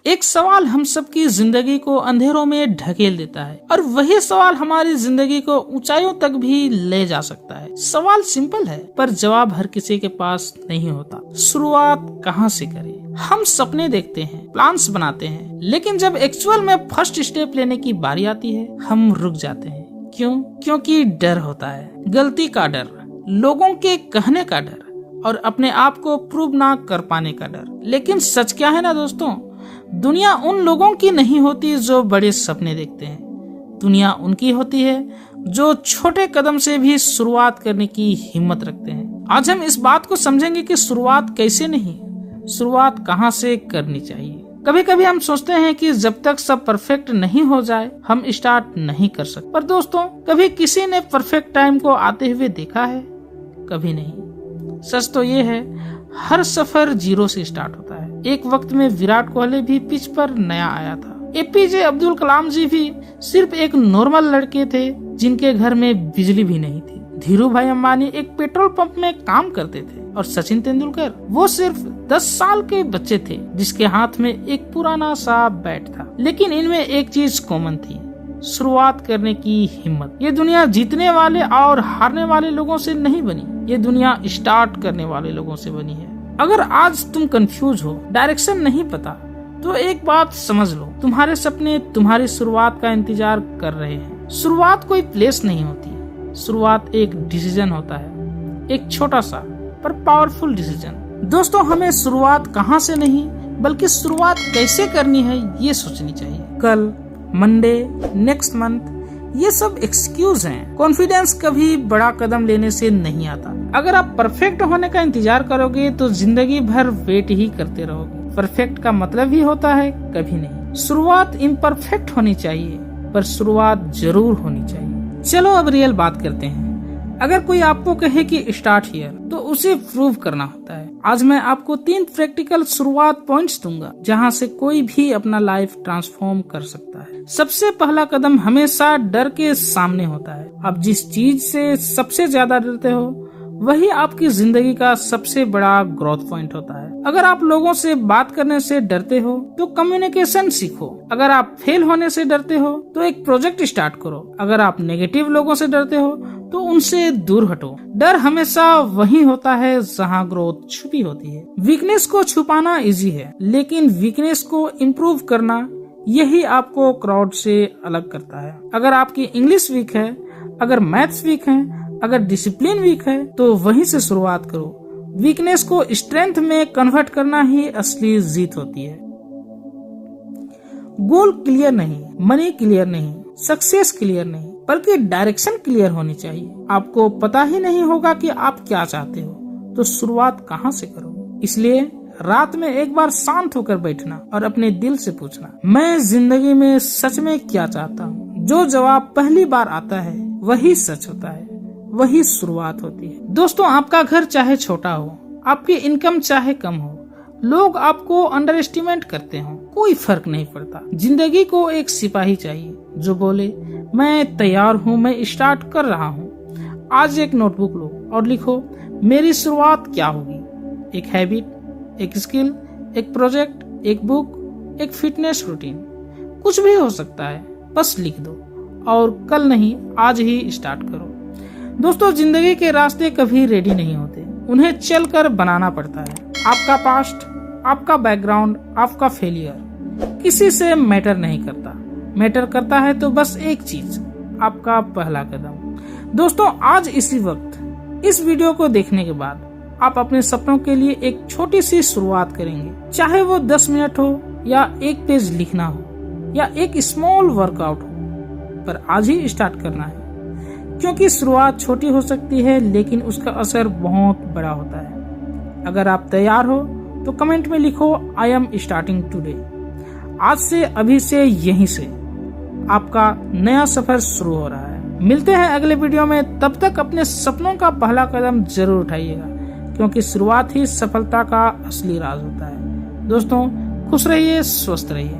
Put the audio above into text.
एक सवाल हम सबकी जिंदगी को अंधेरों में ढकेल देता है और वही सवाल हमारी जिंदगी को ऊंचाइयों तक भी ले जा सकता है। सवाल सिंपल है पर जवाब हर किसी के पास नहीं होता। शुरुआत कहाँ से करें? हम सपने देखते हैं, प्लान्स बनाते हैं, लेकिन जब एक्चुअल में फर्स्ट स्टेप लेने की बारी आती है हम रुक जाते हैं। क्यों? क्योंकि डर होता है, गलती का डर, लोगों के कहने का डर और अपने आप को प्रूव ना कर पाने का डर। लेकिन सच क्या है ना दोस्तों, दुनिया उन लोगों की नहीं होती जो बड़े सपने देखते हैं। दुनिया उनकी होती है जो छोटे कदम से भी शुरुआत करने की हिम्मत रखते हैं। आज हम इस बात को समझेंगे कि शुरुआत कैसे नहीं, शुरुआत कहाँ से करनी चाहिए। कभी कभी हम सोचते हैं कि जब तक सब परफेक्ट नहीं हो जाए हम स्टार्ट नहीं कर सकते, पर दोस्तों कभी किसी ने परफेक्ट टाइम को आते हुए देखा है? कभी नहीं। सच तो ये है, हर सफर जीरो से स्टार्ट होता है। एक वक्त में विराट कोहली भी पिच पर नया आया था। एपीजे अब्दुल कलाम जी भी सिर्फ एक नॉर्मल लड़के थे जिनके घर में बिजली भी नहीं थी। धीरू भाई अंबानी एक पेट्रोल पंप में काम करते थे और सचिन तेंदुलकर वो सिर्फ 10 साल के बच्चे थे जिसके हाथ में एक पुराना सा बैट था। लेकिन इनमें एक चीज कॉमन थी, शुरुआत करने की हिम्मत। ये दुनिया जीतने वाले और हारने वाले लोगों से नहीं बनी, ये दुनिया स्टार्ट करने वाले लोगों से बनी है। अगर आज तुम कंफ्यूज हो, डायरेक्शन नहीं पता, तो एक बात समझ लो, तुम्हारे सपने तुम्हारी शुरुआत का इंतजार कर रहे हैं। शुरुआत कोई प्लेस नहीं होती, शुरुआत एक डिसीजन होता है, एक छोटा सा पर पावरफुल डिसीजन। दोस्तों हमें शुरुआत कहाँ से नहीं बल्कि शुरुआत कैसे करनी है ये सोचनी चाहिए। कल, मंडे, नेक्स्ट मंथ, ये सब एक्सक्यूज हैं। कॉन्फिडेंस कभी बड़ा कदम लेने से नहीं आता। अगर आप परफेक्ट होने का इंतजार करोगे तो जिंदगी भर वेट ही करते रहोगे। परफेक्ट का मतलब ही होता है कभी नहीं। शुरुआत इम्परफेक्ट होनी चाहिए पर शुरुआत जरूर होनी चाहिए। चलो अब रियल बात करते हैं। अगर कोई आपको कहे कि स्टार्ट हियर, तो उसे प्रूव करना होता है। आज मैं आपको 3 प्रैक्टिकल शुरुआत पॉइंट्स दूंगा जहां से कोई भी अपना लाइफ ट्रांसफॉर्म कर सकता है। सबसे पहला कदम हमेशा डर के सामने होता है। आप जिस चीज से सबसे ज्यादा डरते हो वही आपकी जिंदगी का सबसे बड़ा ग्रोथ पॉइंट होता है। अगर आप लोगों से बात करने से डरते हो तो कम्युनिकेशन सीखो। अगर आप फेल होने से डरते हो तो एक प्रोजेक्ट स्टार्ट करो। अगर आप नेगेटिव लोगों से डरते हो तो उनसे दूर हटो। डर हमेशा वही होता है जहाँ ग्रोथ छुपी होती है। वीकनेस को छुपाना इजी है, लेकिन वीकनेस को इम्प्रूव करना यही आपको क्राउड से अलग करता है। अगर आपकी इंग्लिश वीक है, अगर मैथ्स वीक है, अगर डिसिप्लिन वीक है, तो वहीं से शुरुआत करो। वीकनेस को स्ट्रेंथ में कन्वर्ट करना ही असली जीत होती है। गोल क्लियर नहीं, मनी क्लियर नहीं, सक्सेस क्लियर नहीं, बल्कि डायरेक्शन क्लियर होनी चाहिए। आपको पता ही नहीं होगा कि आप क्या चाहते हो तो शुरुआत कहाँ से करो। इसलिए रात में एक बार शांत होकर बैठना और अपने दिल से पूछना, मैं जिंदगी में सच में क्या चाहता हूँ। जो जवाब पहली बार आता है वही सच होता है, वही शुरुआत होती है। दोस्तों आपका घर चाहे छोटा हो, आपकी इनकम चाहे कम हो, लोग आपको अंडर एस्टिमेट करते हो, कोई फर्क नहीं पड़ता। जिंदगी को एक सिपाही चाहिए जो बोले मैं तैयार हूँ, मैं स्टार्ट कर रहा हूँ। आज एक नोटबुक लो और लिखो मेरी शुरुआत क्या होगी। एक हैबिट, एक स्किल, एक प्रोजेक्ट, एक बुक, एक फिटनेस रूटीन, कुछ भी हो सकता है, बस लिख दो और कल नहीं आज ही स्टार्ट करो। दोस्तों जिंदगी के रास्ते कभी रेडी नहीं होते, उन्हें चलकर बनाना पड़ता है। आपका पास्ट, आपका बैकग्राउंड, आपका फेलियर किसी से मैटर नहीं करता। मैटर करता है तो बस एक चीज, आपका पहला कदम। दोस्तों आज इसी वक्त इस वीडियो को देखने के बाद आप अपने सपनों के लिए एक छोटी सी शुरुआत करेंगे, चाहे वो 10 मिनट हो या एक पेज लिखना हो या एक स्मॉल वर्कआउट हो, पर आज ही स्टार्ट करना है। क्योंकि शुरुआत छोटी हो सकती है लेकिन उसका असर बहुत बड़ा होता है। अगर आप तैयार हो तो कमेंट में लिखो आई एम स्टार्टिंग टुडे। आज से, अभी से, यहीं से आपका नया सफर शुरू हो रहा है। मिलते हैं अगले वीडियो में, तब तक अपने सपनों का पहला कदम जरूर उठाइएगा क्योंकि शुरुआत ही सफलता का असली राज होता है। दोस्तों खुश रहिए, स्वस्थ रहिए।